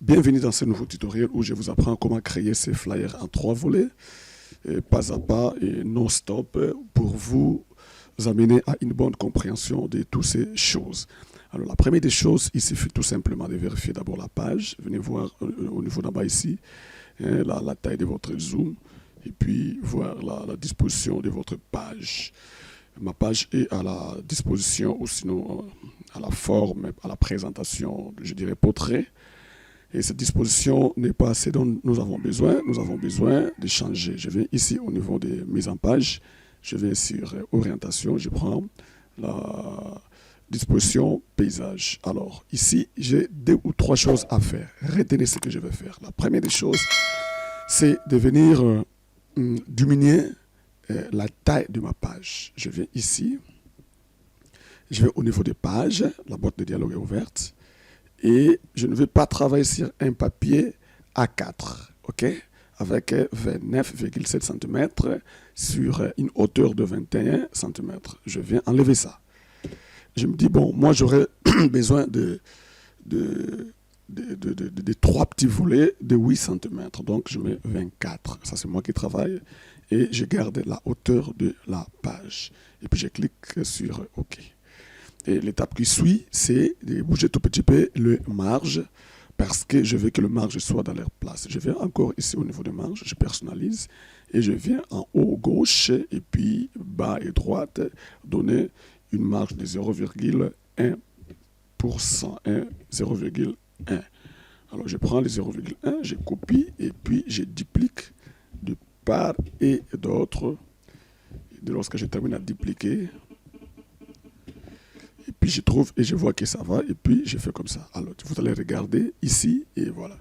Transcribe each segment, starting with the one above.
Bienvenue dans ce nouveau tutoriel où je vous apprends comment créer ces flyers en 3 volets, pas à pas et non-stop, pour vous amener à une bonne compréhension de toutes ces choses. Alors la première des choses, il suffit tout simplement de vérifier d'abord la page. Venez voir au niveau d'en bas ici, la taille de votre zoom, et puis voir la disposition de votre page. Ma page est à la disposition, ou sinon à la forme, à la présentation, je dirais portrait. Et cette disposition n'est pas assez dont nous avons besoin. Nous avons besoin de changer. Je vais ici au niveau des mises en page. Je vais sur orientation. Je prends la disposition paysage. Alors ici, j'ai 2 ou 3 choses à faire. Retenez ce que je vais faire. La première des choses, c'est de venir diminuer la taille de ma page. Je viens ici. Je vais au niveau des pages. La boîte de dialogue est ouverte. Et je ne vais pas travailler sur un papier A4, ok, avec 29,7 cm sur une hauteur de 21 cm. Je viens enlever ça. Je me dis, bon, moi j'aurais besoin de 3 petits volets de 8 cm. Donc je mets 24. Ça c'est moi qui travaille. Et je garde la hauteur de la page. Et puis je clique sur OK. Et l'étape qui suit, c'est de bouger tout petit peu le marge parce que je veux que le marge soit dans leur place. Je viens encore ici au niveau de marge, je personnalise et je viens en haut gauche et puis bas et droite donner une marge de 0,1%, 0,1. Alors je prends les 0,1, je copie et puis je duplique de part et d'autre. Et lorsque je termine à dupliquer, et puis je trouve et je vois que ça va et puis je fais comme ça. Alors vous allez regarder ici et voilà.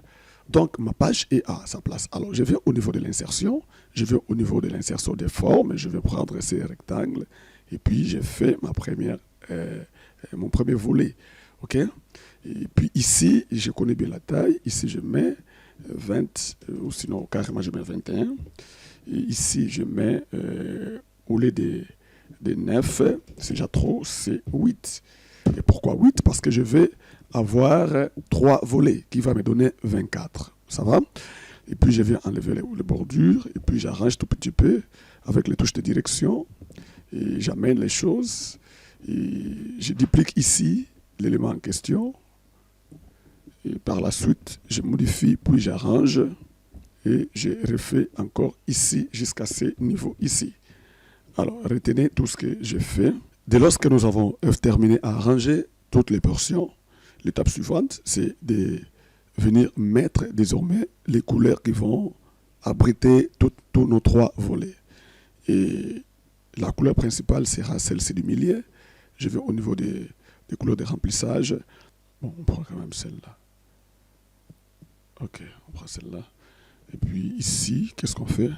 Donc ma page est à sa place. Alors je vais au niveau de l'insertion, je vais au niveau de l'insertion des formes, je vais prendre ces rectangles et puis je fais mon premier volet. Ok? Et puis ici, je connais bien la taille, ici je mets 20 ou sinon carrément je mets 21. Et ici je mets au lieu des 9, c'est déjà trop, c'est 8. Et pourquoi 8? Parce que je vais avoir 3 volets qui va me donner 24. Ça va? Et puis je viens enlever les bordures et puis j'arrange tout petit peu avec les touches de direction et j'amène les choses et je duplique ici l'élément en question et par la suite je modifie puis j'arrange et je refais encore ici jusqu'à ce niveau ici. Alors, retenez tout ce que j'ai fait. Dès lors que nous avons terminé à arranger toutes les portions, l'étape suivante, c'est de venir mettre désormais les couleurs qui vont abriter tous nos 3 volets. Et la couleur principale sera celle-ci du milieu. Je vais au niveau des couleurs de remplissage. Bon, on prend quand même celle-là. Ok, on prend celle-là. Et puis ici, qu'est-ce qu'on fait?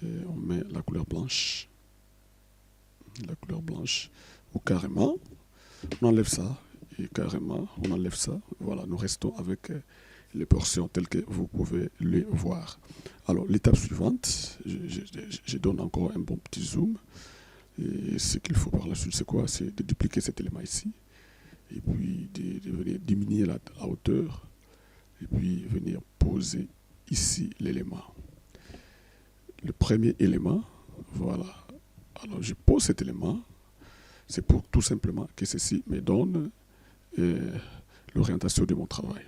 Et on met la couleur blanche. La couleur blanche. Ou carrément, on enlève ça. Et carrément, on enlève ça. Voilà, nous restons avec les portions telles que vous pouvez les voir. Alors, l'étape suivante, je donne encore un bon petit zoom. Et ce qu'il faut par la suite, c'est quoi? C'est de dupliquer cet élément ici. Et puis de venir diminuer la hauteur. Et puis venir poser ici l'élément. Le premier élément, voilà. Alors je pose cet élément, c'est pour tout simplement que ceci me donne l'orientation de mon travail.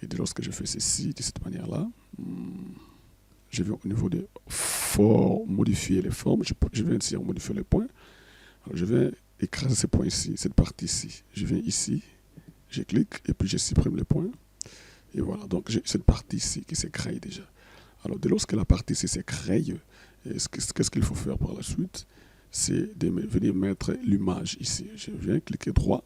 Et dès lors que je fais ceci de cette manière-là, je vais au niveau de modifier les formes, je vais ici modifier les points. Alors je vais écraser ces points ici, cette partie ici. Je viens ici, je clique et puis je supprime les points. Et voilà, donc j'ai cette partie ici qui s'est créée déjà. Alors, dès lors que la partie ici s'est créée, qu'est-ce qu'il faut faire par la suite? C'est de venir mettre l'image ici. Je viens cliquer droit,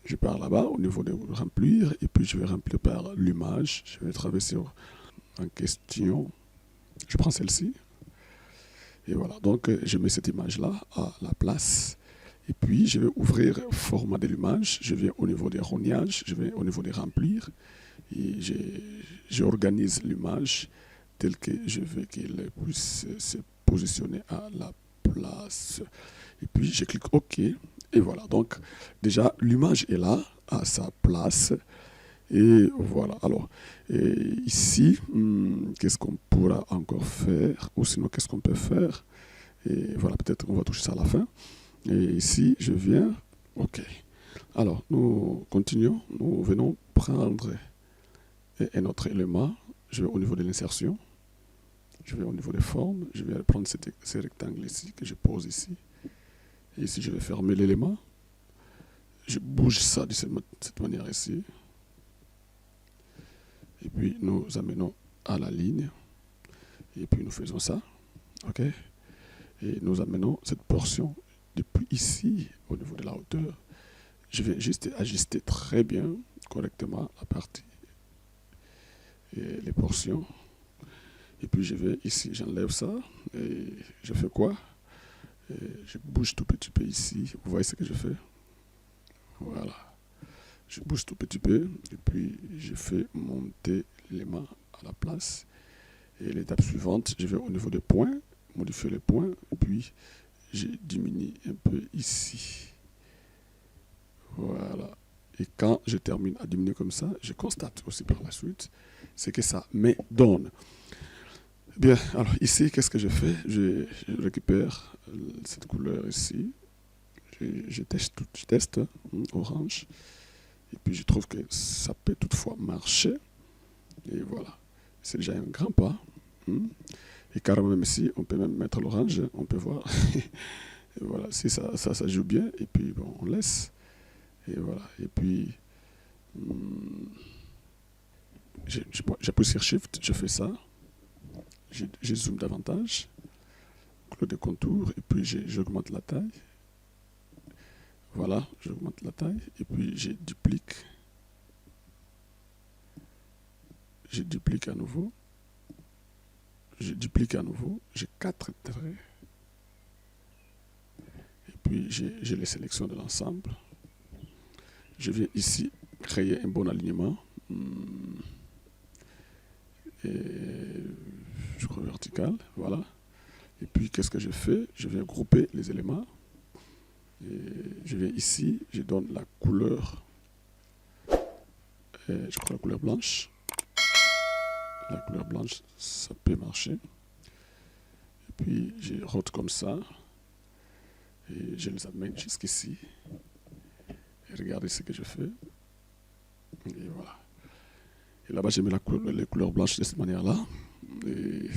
je pars là-bas au niveau de remplir, et puis je vais remplir par l'image. Je vais travailler sur en question. Je prends celle-ci. Et voilà, donc je mets cette image-là à la place. Et puis, je vais ouvrir le format de l'image. Je vais au niveau des rognages, je vais au niveau des remplir. Et j'organise l'image tel que je veux qu'il puisse se positionner à la place. Et puis je clique OK. Et voilà, donc déjà l'image est là. à sa place. Et voilà. Alors, et ici, qu'est-ce qu'on pourra encore faire? Ou sinon, qu'est-ce qu'on peut faire? Et voilà, peut-être on va toucher ça à la fin. Et ici, je viens. OK. Alors, nous continuons. Nous venons prendre un autre élément. Je vais au niveau de l'insertion. Je vais au niveau des formes. Je vais prendre ces rectangles ici que je pose ici. Et ici, je vais fermer l'élément. Je bouge ça de cette manière ici. Et puis, nous amenons à la ligne. Et puis, nous faisons ça. OK? Et nous amenons cette portion depuis ici, au niveau de la hauteur. Je vais juste ajuster très bien, correctement, la partie et les portions. Et puis, je vais ici, j'enlève ça. Et je fais quoi? Et je bouge tout petit peu ici. Vous voyez ce que je fais? Voilà. Je bouge tout petit peu. Et puis, je fais monter l'élément à la place. Et l'étape suivante, je vais au niveau des points, modifier les points. Et puis, je diminue un peu ici. Voilà. Et quand je termine à diminuer comme ça, je constate aussi par la suite ce que ça me donne. Bien, alors ici, qu'est-ce que je fais? Je récupère cette couleur ici. Je teste orange. Et puis je trouve que ça peut toutefois marcher. Et voilà. C'est déjà un grand pas. Et carrément, même ici, on peut même mettre l'orange. On peut voir. Et voilà, si ça joue bien. Et puis, bon, on laisse. Et voilà. Et puis, j'appuie sur Shift, je fais ça. Je zoome davantage. Couleur de contour. Et puis, j'augmente la taille. Voilà, j'augmente la taille. Et puis, je duplique. Je duplique à nouveau. Je duplique à nouveau. J'ai 4 traits. Et puis, j'ai les sélections de l'ensemble. Je viens ici créer un bon alignement. Et je crois vertical, voilà. Et puis, qu'est-ce que je fais? Je viens grouper les éléments. Et je viens ici, je donne la couleur, je crois la couleur blanche. La couleur blanche, ça peut marcher. Et puis, je rote comme ça. Et je les amène jusqu'ici. Et regardez ce que je fais. Et voilà. Et là-bas, j'ai mis les couleurs blanches de cette manière-là. Et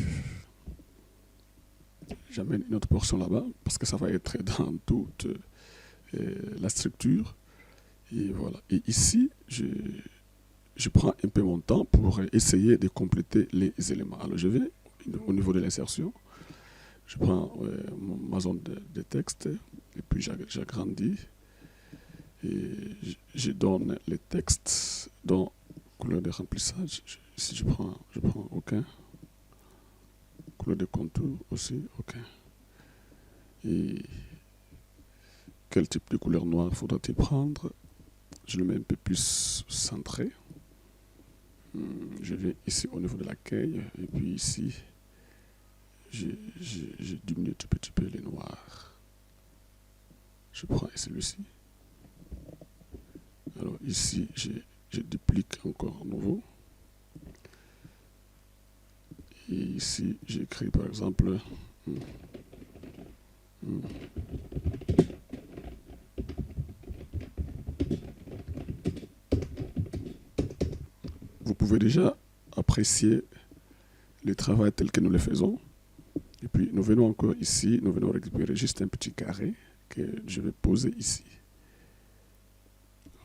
j'amène une autre portion là-bas, parce que ça va être dans toute la structure. Et voilà. Et ici, je prends un peu mon temps pour essayer de compléter les éléments. Alors, je vais au niveau de l'insertion. Je prends ma zone de texte, et puis j'agrandis. Et je donne les textes dans couleur de remplissage. Ici, je prends aucun. Couleur de contour aussi, aucun. Et quel type de couleur noire faudra-t-il prendre? Je le mets un peu plus centré. Je vais ici au niveau de la caille, et puis ici, je diminue tout petit peu les noirs. Je prends celui-ci. Alors ici, je duplique encore à nouveau. Et ici, j'écris par exemple vous pouvez déjà apprécier le travail tel que nous le faisons. Et puis, nous venons encore ici, nous venons récupérer juste un petit carré que je vais poser ici.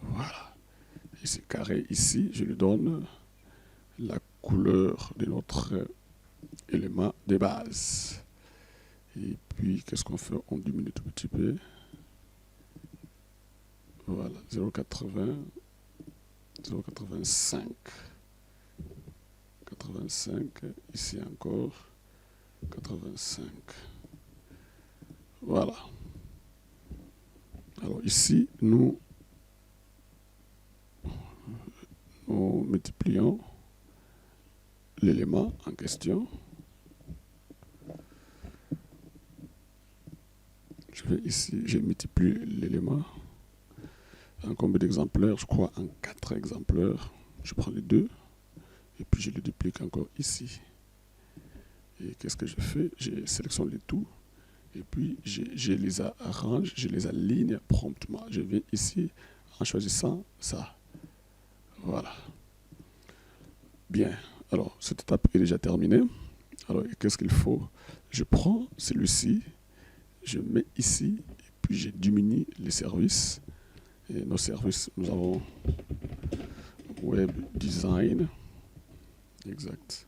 Voilà. Et ce carré ici, je lui donne la couleur de notre élément de base. Et puis, qu'est-ce qu'on fait? On diminue tout petit peu. Voilà, 0,80, 0,85. 85, ici encore, 85. Voilà. Alors ici, nous multiplions l'élément en question. Je vais ici, je multiplie l'élément. en combien d'exemplaires? Je crois en 4 exemplaires. Je prends les deux et puis je le duplique encore ici. Et qu'est-ce que je fais? Je sélectionne les tout et puis je les arrange, je les aligne promptement. Je viens ici en choisissant ça. Voilà. Bien. Alors, cette étape est déjà terminée. Alors, qu'est-ce qu'il faut? Je prends celui-ci, je mets ici, et puis je diminue les services. Et nos services, nous avons Web Design. Exact.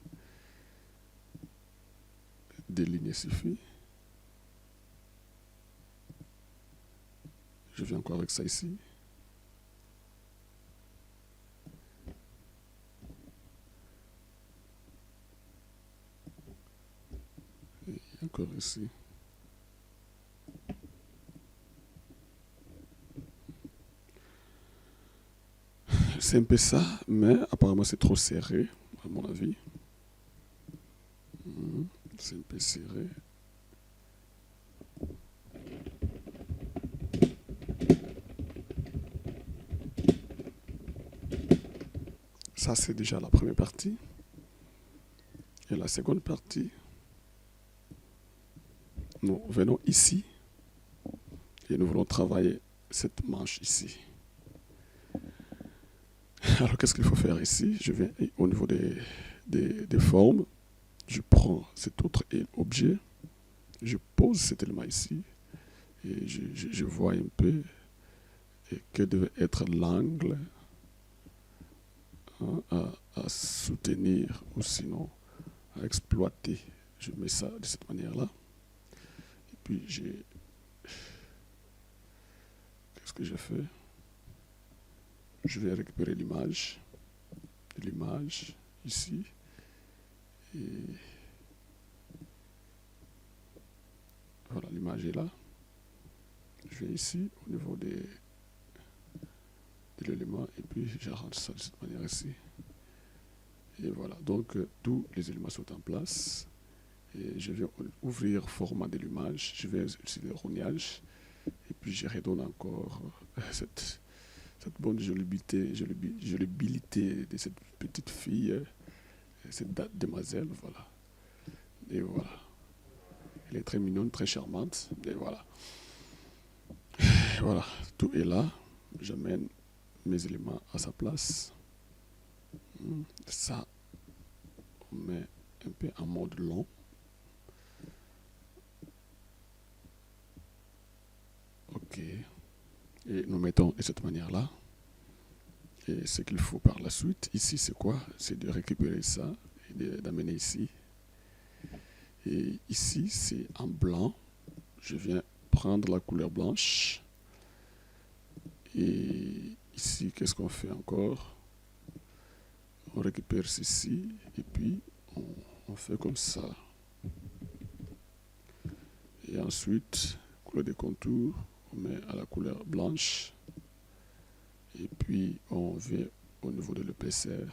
Déligner suffit. Je viens encore avec ça ici. Et encore ici. C'est un peu ça, mais apparemment c'est trop serré, à mon avis. C'est un peu serré. Ça, c'est déjà la première partie. Et la seconde partie, nous venons ici et nous voulons travailler cette manche ici. Alors, qu'est-ce qu'il faut faire ici? Je viens au niveau des formes, je prends cet autre objet, je pose cet élément ici et je vois un peu que devait être l'angle à soutenir ou sinon à exploiter. Je mets ça de cette manière-là. Et puis, qu'est-ce que je fais? Je vais récupérer l'image ici. Et voilà, l'image est là. Je viens ici au niveau de l'élément et puis j'arrange ça de cette manière ici. Et voilà, donc tous les éléments sont en place. Et je vais ouvrir format de l'image. Je vais utiliser le rognage. Et puis je redonne encore cette bonne jolibilité de cette petite fille, cette demoiselle, voilà. Et voilà. Elle est très mignonne, très charmante. Et voilà. Et voilà, tout est là. J'amène mes éléments à sa place. Ça, on met un peu en mode long. Ok. Et nous mettons de cette manière-là. Et ce qu'il faut par la suite, ici, c'est quoi? C'est de récupérer ça et d'amener ici. Et ici, c'est en blanc. Je viens prendre la couleur blanche. Et ici, qu'est-ce qu'on fait encore? On récupère ceci et puis on fait comme ça. Et ensuite, couleur des contours, on met à la couleur blanche. Et puis, on vient au niveau de l'épaisseur.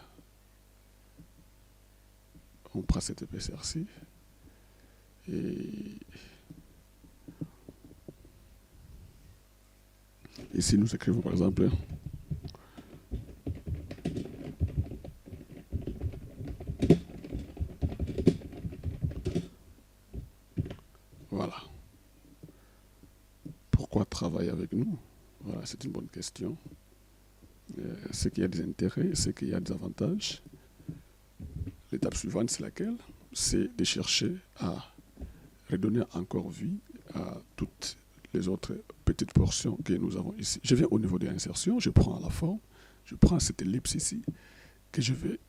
On prend cette épaisseur-ci. Et ici, nous écrivons par exemple voilà. Pourquoi travailler avec nous? Voilà, c'est une bonne question. C'est qu'il y a des intérêts, c'est qu'il y a des avantages. L'étape suivante, c'est laquelle? C'est de chercher à redonner encore vie à toutes les autres petites portions que nous avons ici. Je viens au niveau de l'insertion, je prends la forme, je prends cette ellipse ici, que je vais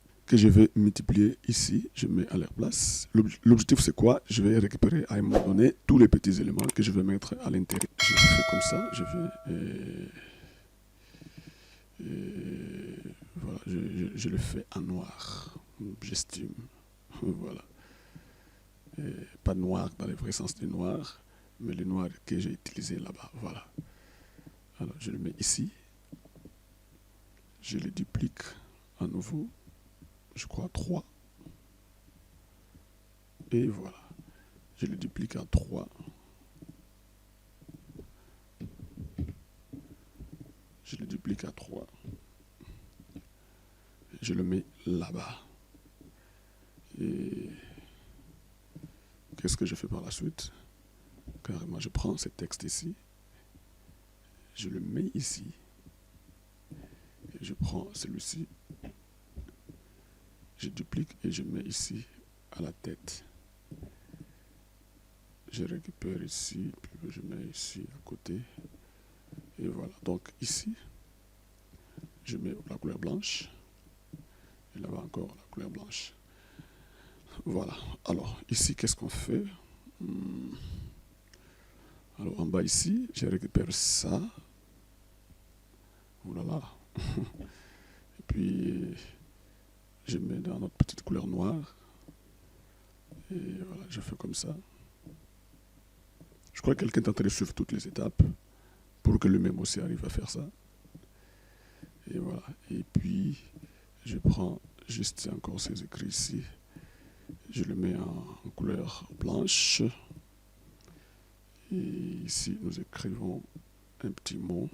multiplier ici, je mets à leur place. L'objectif, c'est quoi? Je vais récupérer à un moment donné tous les petits éléments que je vais mettre à l'intérieur. Je fais comme ça, je viens et voilà, je le fais en noir, j'estime. Voilà. Et pas noir dans le vrai sens du noir, mais le noir que j'ai utilisé là-bas. Voilà. Alors, je le mets ici. Je le duplique à nouveau. Je crois 3. Et voilà. Je le duplique à 3. Je le duplique duplique à 3. Je le mets là-bas. Et qu'est-ce que je fais par la suite? Carrément, je prends ce texte ici, je le mets ici, et je prends celui-ci, je duplique et je mets ici à la tête. Je récupère ici, puis je mets ici à côté, et voilà. Donc ici, je mets la couleur blanche, et là-bas encore la couleur blanche. Voilà. Alors ici, qu'est-ce qu'on fait? Alors en bas ici, je récupère ça. Voilà. Et puis, je mets dans notre petite couleur noire. Et voilà, je fais comme ça. Je crois que quelqu'un est en train de suivre toutes les étapes pour que lui-même aussi arrive à faire ça. Et voilà. Et puis, je prends juste encore ces écrits ici. Je le mets en couleur blanche. Et ici, nous écrivons un petit mot.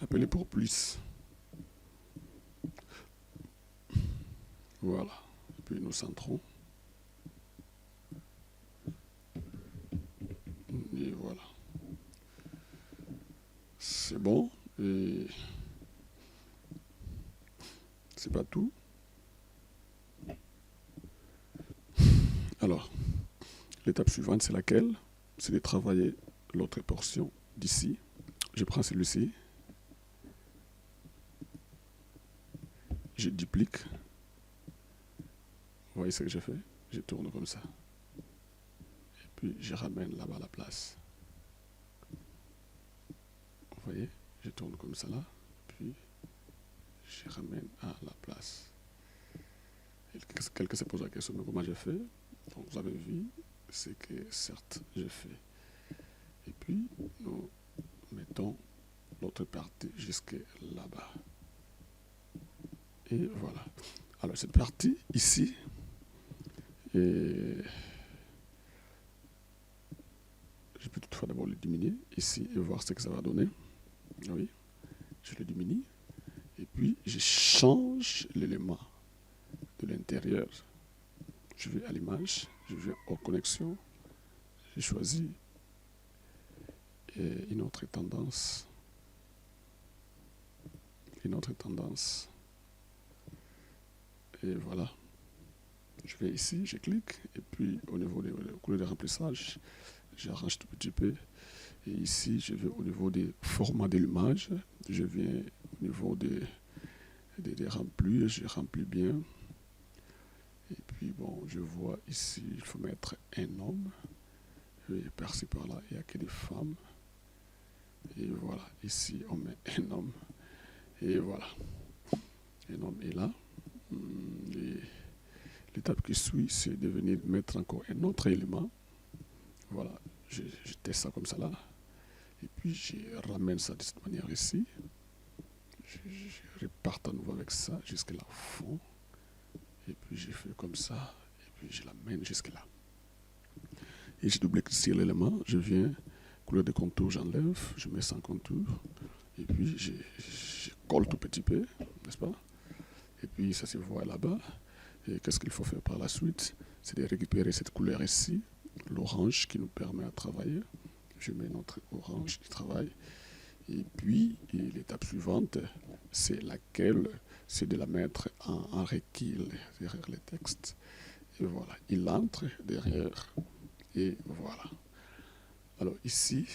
Appelé pour plus. Voilà. Et puis nous centrons. Et voilà. C'est bon. Et c'est pas tout. Alors, l'étape suivante, c'est laquelle? C'est de travailler l'autre portion d'ici. Je prends celui-ci. Je duplique. Vous voyez ce que je fais? Je tourne comme ça. Et puis, je ramène là-bas à la place. Vous voyez? Je tourne comme ça là. Puis, je ramène à la place. Et quelqu'un se pose la question, mais comment j'ai fait? Donc, vous avez vu ce que, certes, j'ai fait. Et puis, nous mettons l'autre partie jusque là-bas. Et voilà. Alors, cette partie ici, et je peux toutefois d'abord le diminuer ici et voir ce que ça va donner. Oui, je le diminue. Et puis, je change l'élément de l'intérieur. Je vais à l'image, je vais aux connexions. J'ai choisi une autre tendance. Une autre tendance. Et voilà. Je vais ici, je clique. Et puis, au niveau des couleurs de remplissage, j'arrange tout petit peu. Et ici, je vais au niveau des formats de l'image. Je viens au niveau des remplis. Je remplis bien. Et puis, bon, je vois ici, il faut mettre un homme. Et par-ci, par-là, il n'y a que des femmes. Et voilà, ici, on met un homme. Et voilà. Un homme est là. Et l'étape qui suit, c'est de venir mettre encore un autre élément. Voilà, je teste ça comme ça là. Et puis, je ramène ça de cette manière ici. Je reparte à nouveau avec ça jusqu'à là au fond. Et puis, je fais comme ça. Et puis, je l'amène jusque là. Et je double-clique sur l'élément. Je viens, couleur de contour, j'enlève. Je mets sans contour. Et puis, je colle tout petit peu, n'est-ce pas? Et puis, ça se voit là-bas. Et qu'est-ce qu'il faut faire par la suite? C'est de récupérer cette couleur ici, l'orange qui nous permet de travailler. Je mets notre orange qui travaille. Et puis, l'étape suivante, c'est laquelle? C'est de la mettre en recul derrière le texte. Et voilà, il entre derrière. Et voilà. Alors ici,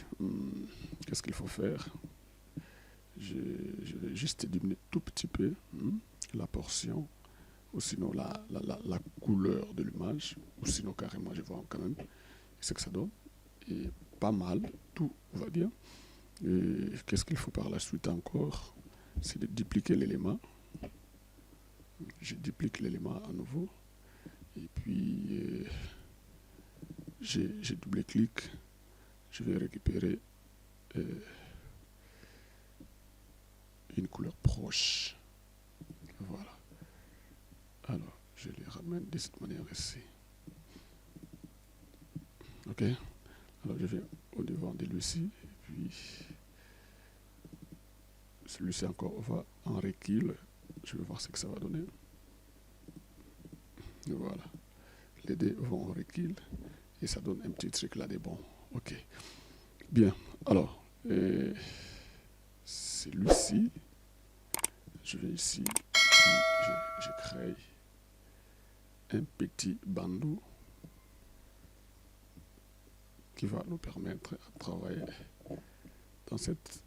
qu'est-ce qu'il faut faire? Je vais juste diminuer tout petit peu la portion, ou sinon la couleur de l'image, ou sinon carrément, je vois quand même ce que ça donne. Et pas mal, tout va bien. Et qu'est-ce qu'il faut par la suite encore? C'est de dupliquer l'élément. Je duplique l'élément à nouveau. Et puis, je double-clique. Je vais récupérer une couleur proche. Voilà. Alors, je les ramène de cette manière ici. Ok. Alors, je vais au devant de lui-ci. Et puis, celui-ci encore va en recul. Je vais voir ce que ça va donner. Voilà. Les deux vont en recul. Et ça donne un petit truc là de bon. Ok. Bien. Alors, celui-ci, je vais ici. Je crée un petit bandeau qui va nous permettre de travailler dans cette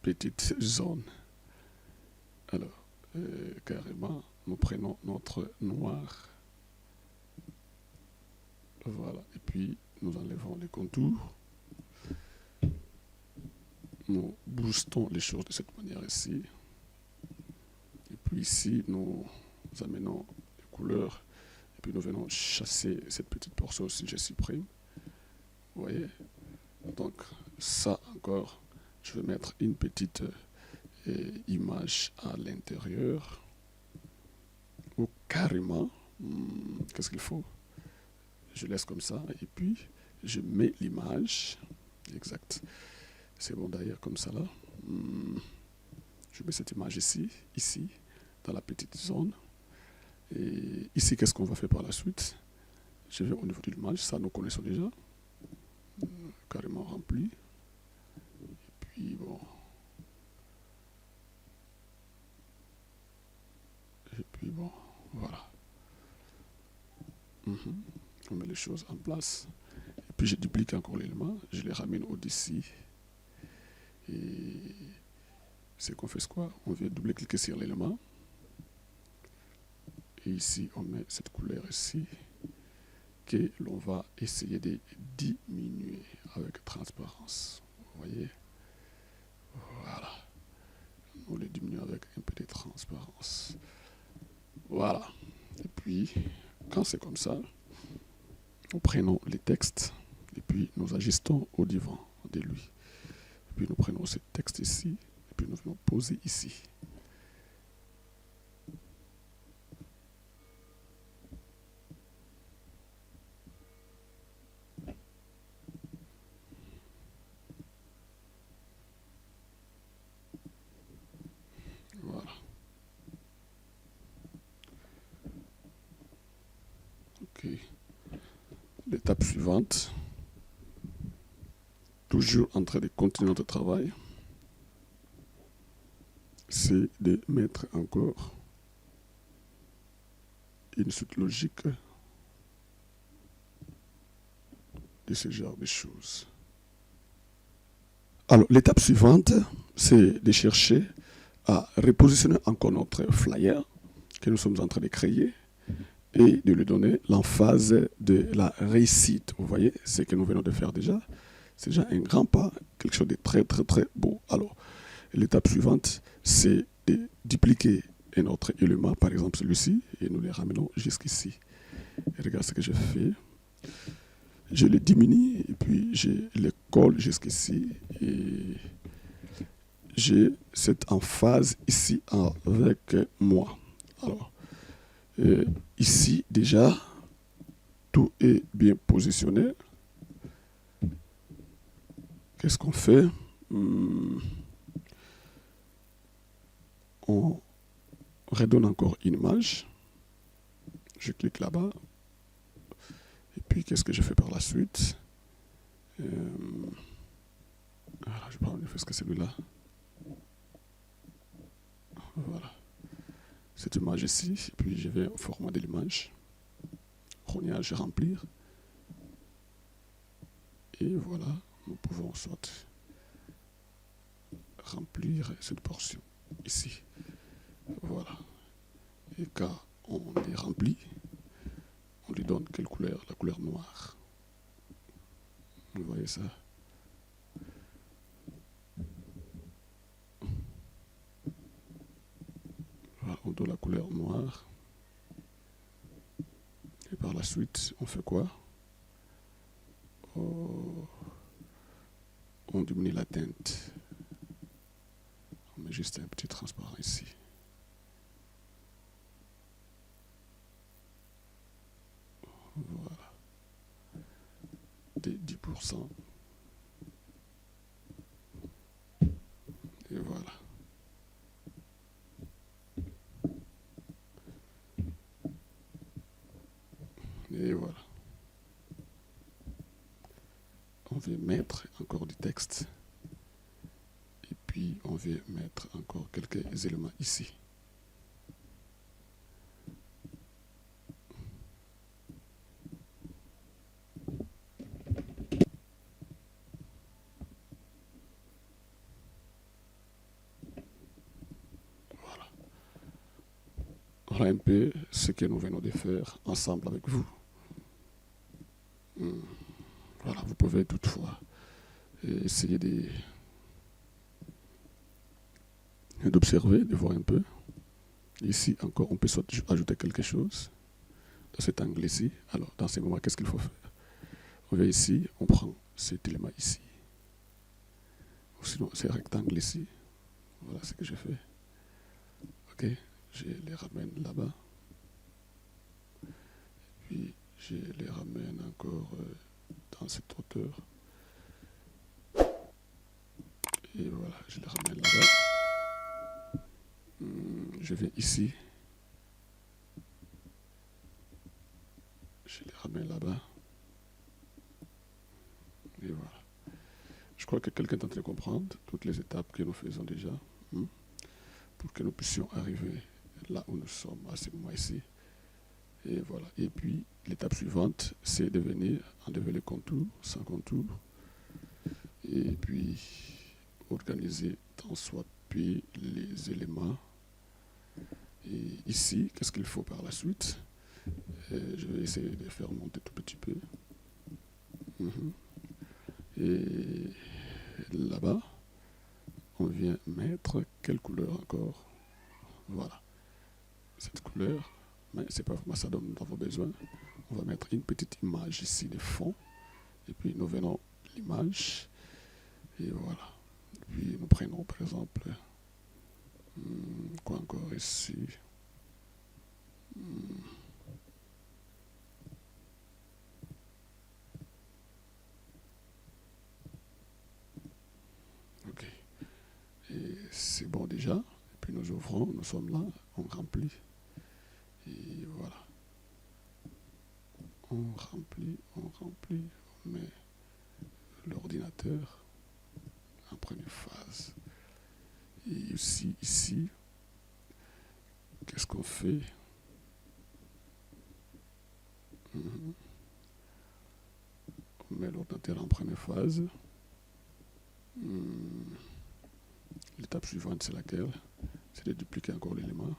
petite zone. Alors, carrément, nous prenons notre noir. Voilà. Et puis, nous enlevons les contours. Nous boostons les choses de cette manière ici. Et puis ici, nous amenons les couleurs. Et puis nous venons chasser cette petite portion aussi, je supprime. Vous voyez? Donc, ça encore, je vais mettre une petite image à l'intérieur. Ou carrément, qu'est-ce qu'il faut? Je laisse comme ça. Et puis, je mets l'image. Exact. C'est bon d'ailleurs comme ça là. Je mets cette image ici, dans la petite zone. Et ici, qu'est-ce qu'on va faire par la suite? Je vais au niveau de l'image, ça nous connaissons déjà. Carrément rempli. Et puis bon. Et puis bon, voilà. On met les choses en place. Et puis je duplique encore l'élément, je les ramène au-dessus. Et c'est qu'on fait quoi? On vient double-cliquer sur l'élément. Et ici, on met cette couleur ici que l'on va essayer de diminuer avec transparence. Vous voyez? Voilà. On les diminue avec un peu de transparence. Voilà. Et puis, quand c'est comme ça, nous prenons les textes et puis nous ajustons au devant de lui. Et puis nous prenons ce texte ici et puis nous venons poser ici. Voilà. Ok. L'étape suivante, toujours en train de continuer notre travail, c'est de mettre encore une suite logique de ce genre de choses. Alors, l'étape suivante, c'est de chercher à repositionner encore notre flyer que nous sommes en train de créer et de lui donner l'emphase de la réussite. Vous voyez, ce que nous venons de faire déjà, c'est déjà un grand pas, quelque chose de très très très beau. Alors, l'étape suivante, c'est de dupliquer un autre élément, par exemple celui-ci, et nous les ramenons jusqu'ici. Et regarde ce que je fais. Je le diminue et puis je le colle jusqu'ici et j'ai cette emphase ici avec moi. Alors, ici déjà, tout est bien positionné. Qu'est-ce qu'on fait? On redonne encore une image. Je clique là-bas. Et puis, qu'est-ce que je fais par la suite? Voilà, je prends ne fais-ce que celui-là. Voilà. Cette image ici. Et puis, je vais au format de l'image. Rognage, remplir. Et voilà, nous pouvons soit remplir cette portion ici. Voilà. Et quand on les remplit, on lui donne quelle couleur? La couleur noire. Vous voyez ça? Voilà, on donne la couleur noire. Et par la suite, on fait quoi? On diminue la teinte. On met juste un petit transparent ici. des 10%. Et voilà. Et voilà. On va mettre encore du texte. Et puis, on va mettre encore quelques éléments ici. Voilà. Voilà un peu ce que nous venons de faire ensemble avec vous. Voilà, vous pouvez toutefois essayer d'observer, de voir un peu. Ici encore, on peut ajouter quelque chose dans cet angle ici. Alors, dans ces moments, qu'est-ce qu'il faut faire? On vient ici, on prend cet élément ici. Ou sinon, ces rectangles ici. Voilà ce que je fais. Ok, je les ramène là-bas. Puis, je les ramène encore dans cette hauteur. Et voilà, je les ramène là-bas. Je viens ici. Je les ramène là-bas. Et voilà. Je crois que quelqu'un est en train de comprendre toutes les étapes que nous faisons déjà pour que nous puissions arriver là où nous sommes à ce moment ici. Et voilà. Et puis, l'étape suivante, c'est de venir enlever les contours, sans contour. Et puis, organiser dans soit puis les éléments. Et ici, qu'est-ce qu'il faut par la suite? Je vais essayer de faire monter tout petit peu. Et là-bas, on vient mettre quelle couleur encore? Voilà. Cette couleur, mais c'est pas vraiment ça dont nous avons besoin. On va mettre une petite image ici de fond. Et puis nous venons l'image. Et voilà. Puis nous prenons par exemple, quoi encore ici? Ok. Et c'est bon déjà. Et puis nous ouvrons, nous sommes là, on remplit. Et voilà. On remplit, on met l'ordinateur en première phase. Et aussi ici, qu'est-ce qu'on fait? On met l'ordinateur en première phase. L'étape suivante, c'est laquelle? C'est de dupliquer encore l'élément,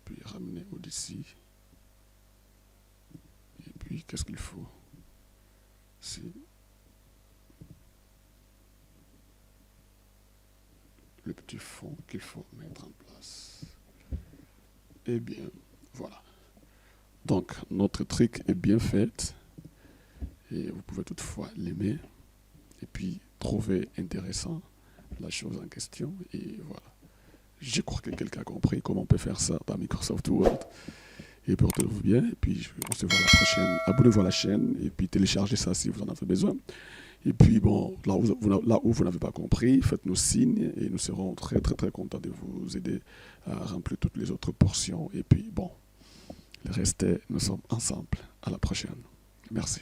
puis ramener au-dessus. Et puis, qu'est-ce qu'il faut? C'est le petit fond qu'il faut mettre en place. Eh bien, voilà. Donc, notre trick est bien fait. Et vous pouvez toutefois l'aimer. Et puis, trouver intéressant la chose en question. Et voilà. Je crois que quelqu'un a compris comment on peut faire ça dans Microsoft Word. Et portez-vous bien. Et puis, on se voit la prochaine. Abonnez-vous à la chaîne. Et puis, téléchargez ça si vous en avez besoin. Et puis, bon, là où vous n'avez pas compris, faites-nous signe. Et nous serons très, très, très contents de vous aider à remplir toutes les autres portions. Et puis, bon, le reste, nous sommes ensemble. À la prochaine. Merci.